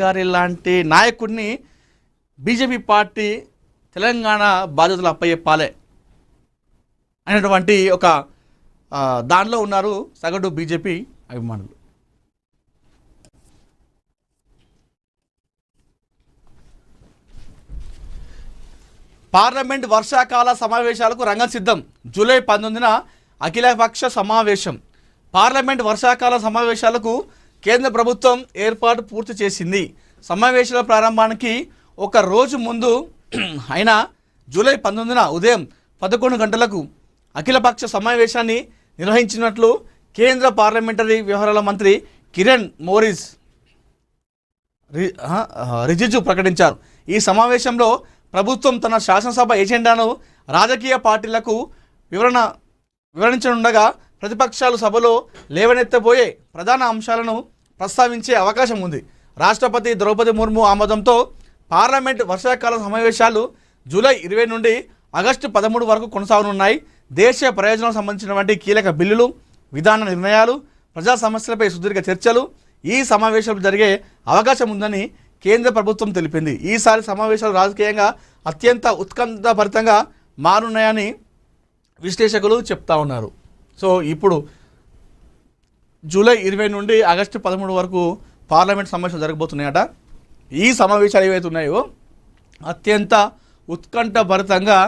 గారి లాంటి నాయకుడిని బీజేపీ పార్టీ తెలంగాణ బాధ్యతలు అప్పచెప్పాలి అనేటువంటి ఒక దానిలో ఉన్నారు సగటు బీజేపీ అభిమానులు. పార్లమెంట్ వర్షాకాల సమావేశాలకు రంగం సిద్ధం. జూలై 19న అఖిలపక్ష సమావేశం. పార్లమెంట్ వర్షాకాల సమావేశాలకు కేంద్ర ప్రభుత్వం ఏర్పాటు పూర్తి చేసింది. సమావేశాల ప్రారంభానికి ఒక రోజు ముందు అయిన జూలై 19న ఉదయం 11 గంటలకు అఖిలపక్ష సమావేశాన్ని నిర్వహించినట్లు కేంద్ర పార్లమెంటరీ వ్యవహారాల మంత్రి కిరణ్ రిజిజు ప్రకటించారు. ఈ సమావేశంలో ప్రభుత్వం తన శాసనసభ ఎజెండాను రాజకీయ పార్టీలకు వివరించనుండగా ప్రతిపక్షాలు సభలో లేవనెత్తబోయే ప్రధాన అంశాలను ప్రస్తావించే అవకాశం ఉంది. రాష్ట్రపతి ద్రౌపది ముర్ము ఆమోదంతో పార్లమెంట్ వర్షాకాల సమావేశాలు జూలై 20 నుండి ఆగస్టు 13 వరకు కొనసాగనున్నాయి. దేశ ప్రయోజనాలకు సంబంధించినటువంటి కీలక బిల్లులు, విధాన నిర్ణయాలు, ప్రజా సమస్యలపై సుదీర్ఘ చర్చలు ఈ సమావేశాలు జరిగే అవకాశం ఉందని కేంద్ర ప్రభుత్వం తెలిపింది. ఈసారి సమావేశాలు రాజకీయంగా అత్యంత ఉత్కంఠభరితంగా మారున్నాయని విశ్లేషకులు చెప్తా ఉన్నారు. సో ఇప్పుడు జూలై 20 నుండి ఆగస్టు 13 వరకు పార్లమెంట్ సమావేశాలు జరగబోతున్నాయట. ఈ సమావేశాలు ఏవైతే ఉన్నాయో అత్యంత ఉత్కంఠభరితంగా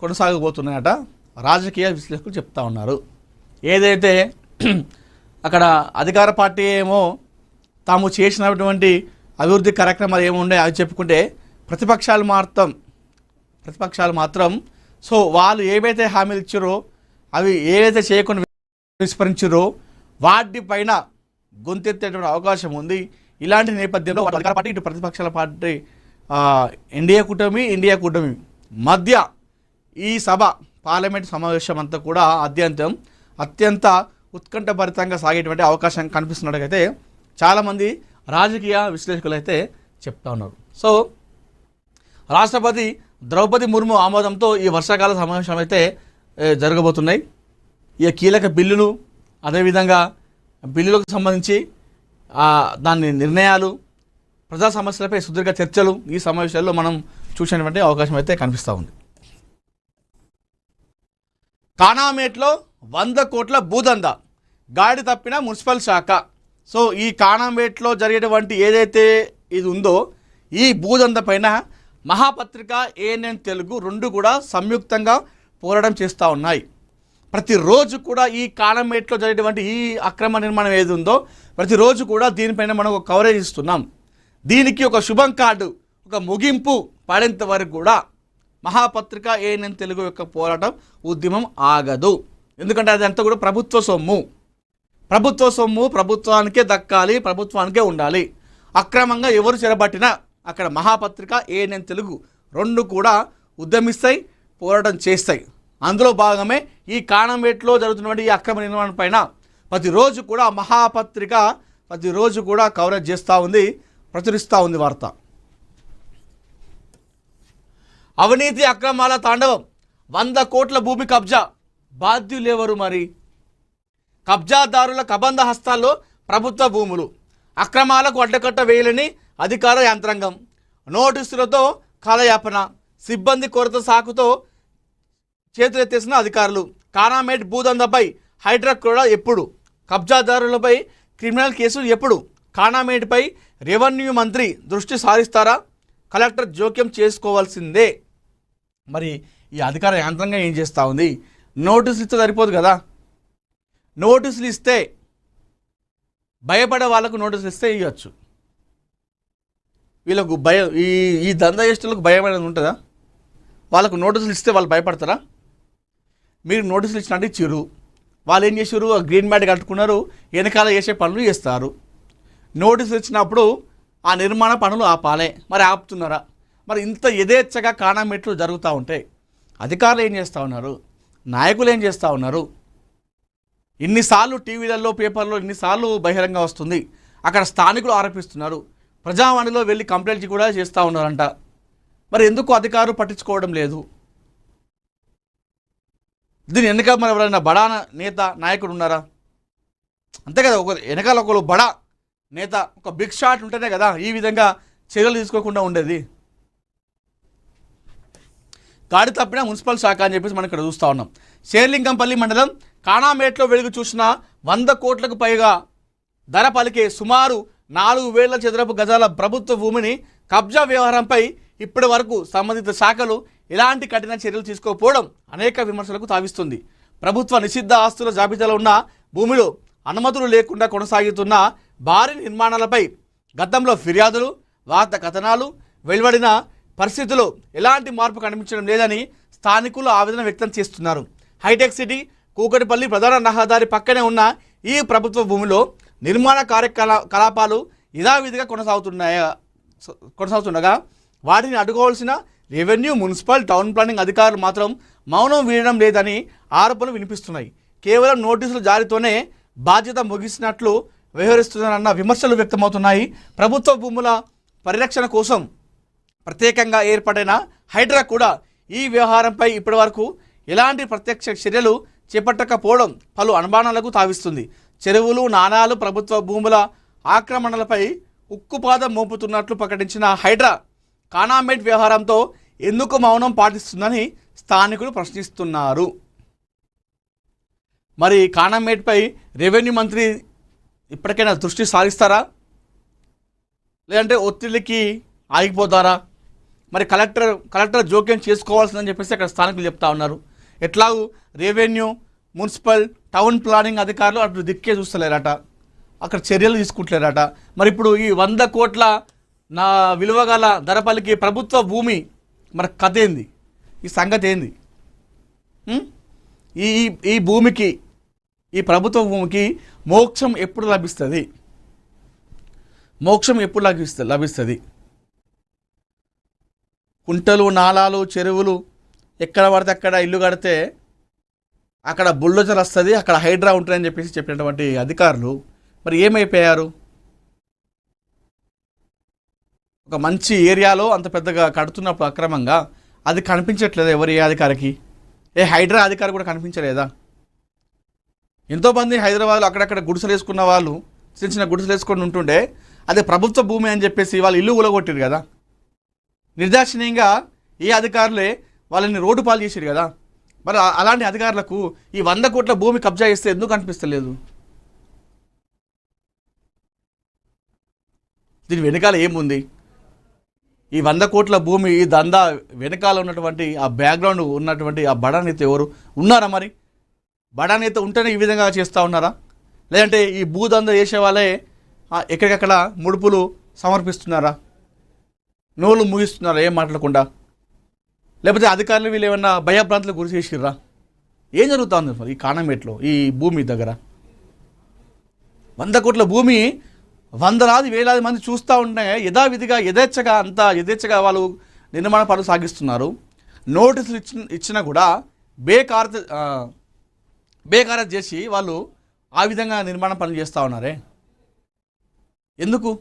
కొనసాగబోతున్నాయట రాజకీయ విశ్లేషకులు చెప్తా ఉన్నారు. ఏదైతే అక్కడ అధికార పార్టీ ఏమో తాము చేసినటువంటి అభివృద్ధి కార్యక్రమాలు ఏముండే అవి చెప్పుకుంటే ప్రతిపక్షాలు మాత్రం సో వాళ్ళు ఏవైతే హామీలు ఇచ్చారో అవి ఏవైతే చేయకుండా విస్మరించారో వాటిపైన గొంతెత్తేటువంటి అవకాశం ఉంది. ఇలాంటి నేపథ్యంలో అధికార పార్టీ ఇటు ప్రతిపక్షాల పార్టీ ఇండియా కూటమి మధ్య ఈ సభ పార్లమెంట్ సమావేశం అంతా కూడా అత్యంత ఉత్కంఠభరితంగా సాగేటువంటి అవకాశం కనిపిస్తున్నట్టుగైతే చాలామంది రాజకీయ విశ్లేషకులు అయితే చెప్తా ఉన్నారు. సో రాష్ట్రపతి ద్రౌపది ముర్ము ఆమోదంతో ఈ వర్షాకాల సమావేశం అయితే జరగబోతున్నాయి. ఈ కీలక బిల్లులు, అదేవిధంగా బిల్లులకు సంబంధించి దాని నిర్ణయాలు, ప్రజా సమస్యలపై సుదీర్ఘ చర్చలు ఈ సమావేశాల్లో మనం చూసేటువంటి అవకాశం అయితే కనిపిస్తూ ఉంది. కానామేట్లో 100 కోట్ల భూదందా, గాడి తప్పిన మున్సిపల్ శాఖ. సో ఈ కానామేట్లో జరిగేటువంటి ఏదైతే ఇది ఉందో ఈ భూదంద పైన మహాపత్రిక, ఏఎన్ఎన్ తెలుగు రెండు కూడా సంయుక్తంగా పోరాటం చేస్తూ ఉన్నాయి. ప్రతిరోజు కూడా ఈ కానామేట్లో జరిగేటువంటి ఈ అక్రమ నిర్మాణం ఏది ఉందో ప్రతిరోజు కూడా దీనిపైన మనం ఒక కవరేజ్ ఇస్తున్నాం. దీనికి ఒక శుభం కార్డు, ఒక ముగింపు పడేంత వరకు కూడా మహాపత్రిక, ఏఎన్ఎన్ తెలుగు యొక్క పోరాటం ఉద్యమం ఆగదు. ఎందుకంటే అదంతా కూడా ప్రభుత్వ సొమ్ము ప్రభుత్వానికే దక్కాలి, ప్రభుత్వానికే ఉండాలి. అక్రమంగా ఎవరు చెరబట్టినా అక్కడ మహాపత్రిక, ఏఎన్ఎన్ తెలుగు రెండు కూడా ఉద్యమిస్తాయి, పోరాటం చేస్తాయి. అందులో భాగమే ఈ కానామేట్లో జరుగుతున్నటువంటి ఈ అక్రమ నిర్మాణం పైన ప్రతిరోజు కూడా మహాపత్రిక ప్రతిరోజు కూడా కవరేజ్ చేస్తూ ఉంది, ప్రచురిస్తూ ఉంది వార్త. అవినీతి అక్రమాల తాండవం, 100 కోట్ల భూమి కబ్జా, బాధ్యులెవరు మరి? కబ్జాదారుల కబంధ హస్తాల్లో ప్రభుత్వ భూములు, అక్రమాలకు అడ్డకట్ట వేయలేని అధికార యంత్రాంగం, నోటీసులతో కాలయాపన, సిబ్బంది కొరత సాకుతో చేతులెత్తేసిన అధికారులు. కానామేట్ భూదందాపై హైడ్రా కూడా ఎప్పుడు? కబ్జాదారులపై క్రిమినల్ కేసులు ఎప్పుడు? కానామేట్పై రెవెన్యూ మంత్రి దృష్టి సారిస్తారా? కలెక్టర్ జోక్యం చేసుకోవాల్సిందే. మరి ఈ అధికార యంత్రాంగం ఏం చేస్తూ ఉంది? నోటీసులు ఇస్తే సరిపోదు కదా. నోటీసులు ఇస్తే భయపడే వాళ్ళకు నోటీసులు ఇస్తే ఇవ్వచ్చు. వీళ్ళకు భయం, ఈ దందాయిస్టులకు భయం అనేది ఉంటుందా? వాళ్ళకు నోటీసులు ఇస్తే వాళ్ళు భయపడతారా? మీరు నోటీసులు ఇచ్చినట్టు ఇచ్చిర్రు, వాళ్ళు ఏం చేసారు? గ్రీన్ మ్యాట్ కట్టుకున్నారు, వెనకాల చేసే పనులు చేస్తారు. నోటీసులు ఇచ్చినప్పుడు ఆ నిర్మాణ పనులు ఆపాలే, మరి ఆపుతున్నారా? మరి ఇంత యథేచ్ఛగా కానామేట్లు జరుగుతూ ఉంటే అధికారులు ఏం చేస్తూ ఉన్నారు? నాయకులు ఏం చేస్తూ ఉన్నారు? ఇన్నిసార్లు టీవీలలో, పేపర్లో ఇన్నిసార్లు బహిరంగ వస్తుంది. అక్కడ స్థానికులు ఆరోపిస్తున్నారు, ప్రజావాణిలో వెళ్ళి కంప్లైంట్ కూడా చేస్తూ ఉన్నారంట. మరి ఎందుకు అధికారులు పట్టించుకోవడం లేదు? దీని వెనక మరి ఎవరైనా బడా నేత నాయకుడు ఉన్నారా? అంతే కదా, వెనకాల ఒకరు బడా నేత ఒక బిగ్ షాట్ ఉంటేనే కదా ఈ విధంగా చర్యలు తీసుకోకుండా ఉండేది. గాడి తప్పిన మున్సిపల్ శాఖ అని చెప్పేసి మనం ఇక్కడ చూస్తూ ఉన్నాం. శేర్లింగంపల్లి మండలం కానామేట్లో వెలుగు చూసిన 100 కోట్లకు పైగా ధర పలికే సుమారు 4,000 చదరపు గజాల ప్రభుత్వ భూమిని కబ్జా వ్యవహారంపై ఇప్పటి వరకు సంబంధిత శాఖలు ఎలాంటి కఠిన చర్యలు తీసుకోకపోవడం అనేక విమర్శలకు తావిస్తుంది. ప్రభుత్వ నిషిద్ధ ఆస్తుల జాబితాలో ఉన్న భూమిలో అనుమతులు లేకుండా కొనసాగుతున్న భారీ నిర్మాణాలపై గతంలో ఫిర్యాదులు, వార్తా కథనాలు వెలువడిన పరిస్థితుల్లో ఎలాంటి మార్పు కనిపించడం లేదని స్థానికులు ఆవేదన వ్యక్తం చేస్తున్నారు. హైటెక్ సిటీ కూకటిపల్లి ప్రధాన రహదారి పక్కనే ఉన్న ఈ ప్రభుత్వ భూమిలో నిర్మాణ కార్యకలాపాలు యథావిధిగా కొనసాగుతుండగా వాటిని అడ్డుకోవాల్సిన రెవెన్యూ, మున్సిపల్, టౌన్ ప్లానింగ్ అధికారులు మాత్రం మౌనం వీడడం లేదని ఆరోపణలు వినిపిస్తున్నాయి. కేవలం నోటీసులు జారీతోనే బాధ్యత ముగిసినట్లు వ్యవహరిస్తున్నారన్న విమర్శలు వ్యక్తమవుతున్నాయి. ప్రభుత్వ భూముల పరిరక్షణ కోసం ప్రత్యేకంగా ఏర్పడిన హైడ్రా కూడా ఈ వ్యవహారంపై ఇప్పటివరకు ఎలాంటి ప్రత్యక్ష చర్యలు చేపట్టకపోవడం పలు అనుమానాలకు తావిస్తుంది. చెరువులు, నాణాలు, ప్రభుత్వ భూముల ఆక్రమణలపై ఉక్కుపాదం మోపుతున్నట్లు ప్రకటించిన హైడ్రా కానామేట్ వ్యవహారంతో ఎందుకు మౌనం పాటిస్తుందని స్థానికులు ప్రశ్నిస్తున్నారు. మరి కానామేట్పై రెవెన్యూ మంత్రి ఇప్పటికైనా దృష్టి సారిస్తారా, లేదంటే ఒత్తిడికి ఆగిపోతారా? మరి కలెక్టర్ జోక్యం చేసుకోవాల్సిందని చెప్పేసి అక్కడ స్థానికులు చెప్తా ఉన్నారు. ఎట్లాగూ రెవెన్యూ, మున్సిపల్, టౌన్ ప్లానింగ్ అధికారులు అటు దిక్కే చూస్తలేరట, అక్కడ చర్యలు తీసుకుంటలేరట. మరి ఇప్పుడు ఈ 100 కోట్ల నా విలువ గల ధరపలికి ప్రభుత్వ భూమి మరి కథ ఏంది, ఈ సంగతి ఏంది? ఈ భూమికి, ఈ ప్రభుత్వ భూమికి మోక్షం ఎప్పుడు లభిస్తుంది? మోక్షం ఎప్పుడు లభిస్తుంది? కుంటలు, నాలాలు, చెరువులు ఎక్కడ పడితే అక్కడ ఇల్లు కడితే అక్కడ బుల్డోజర్ వస్తుంది, అక్కడ హైడ్రా ఉంటుందని చెప్పేసి చెప్పినటువంటి అధికారులు మరి ఏమైపోయారు? ఒక మంచి ఏరియాలో అంత పెద్దగా కడుతున్నప్పుడు అక్రమంగా అది కనిపించట్లేదు ఏ అధికారికి? హైడ్రా అధికారి కూడా కనిపించలేదా? ఎంతోమంది హైదరాబాద్లో అక్కడక్కడ గుడిసెలు వేసుకున్న వాళ్ళు చిన్న చిన్న గుడిసెలు వేసుకొని ఉంటుండే అదే ప్రభుత్వ భూమి అని చెప్పేసి వాళ్ళు ఇల్లు కూలగొట్టారు కదా. నిర్దాక్షిణ్యంగా ఈ అధికారులే వాళ్ళని రోడ్డు పాలు చేశారు కదా. మరి అలాంటి అధికారులకు ఈ 100 కోట్ల భూమి కబ్జా చేస్తే ఎందుకు అనిపిస్తలేదు? దీని వెనకాల ఏముంది? ఈ 100 కోట్ల భూమి, ఈ దందా వెనకాల ఉన్నటువంటి ఆ బ్యాక్గ్రౌండ్ ఉన్నటువంటి ఆ బడా నేత ఎవరు ఉన్నారా? మరి బడా నేత ఉంటేనే ఈ విధంగా చేస్తూ ఉన్నారా? లేదంటే ఈ భూదందా చేసే వాళ్ళే ఎక్కడికక్కడ ముడుపులు సమర్పిస్తున్నారా? నోళ్ళు ముగిస్తున్నారా ఏం మాట్లాడకుండా? లేకపోతే అధికారులు వీళ్ళు ఏమన్నా భయభ్రాంతులకు గురి చేసిర్రా? ఏం జరుగుతూ ఉంది మరి ఈ కానామేట్లో ఈ భూమి దగ్గర? 100 కోట్ల భూమి వందలాది వేలాది మంది చూస్తూ ఉంటే యథావిధిగా యథేచ్ఛగా వాళ్ళు నిర్మాణ పనులు సాగిస్తున్నారు. నోటీసులు ఇచ్చినా కూడా బేఖారత్ చేసి వాళ్ళు ఆ విధంగా నిర్మాణ పనులు చేస్తూ ఉన్నారే ఎందుకు?